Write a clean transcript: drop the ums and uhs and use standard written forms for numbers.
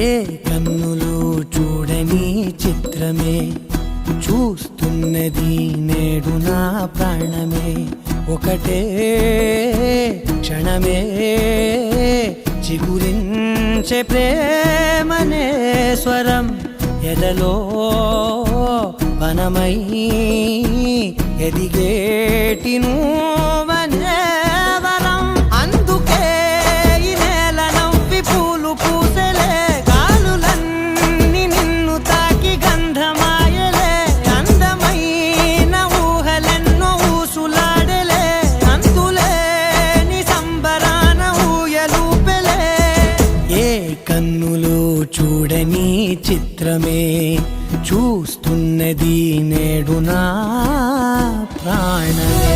ఏ కన్నులు చూడని చిత్రమే చూస్తున్నది నేడు నా ప్రాణమే. ఒకటే క్షణమే చిగురించే ప్రేమనే స్వరం ఎదలో వనమై ఎదిగేటి నువ్వనే వరం. అందుకే ఈ నేల నవ్వి పూలు పూసెలే, గాలులన్నీ నిన్ను తాకి గంధమాయలే. అందమైన ఊహలెన్నో ఊసులాడలే, అంతులేని సంబరాన ఊయలూపెలే. ఏ కన్నులు చూడని చిత్రమే చూస్తున్నది నేడు నా ప్రాణమే.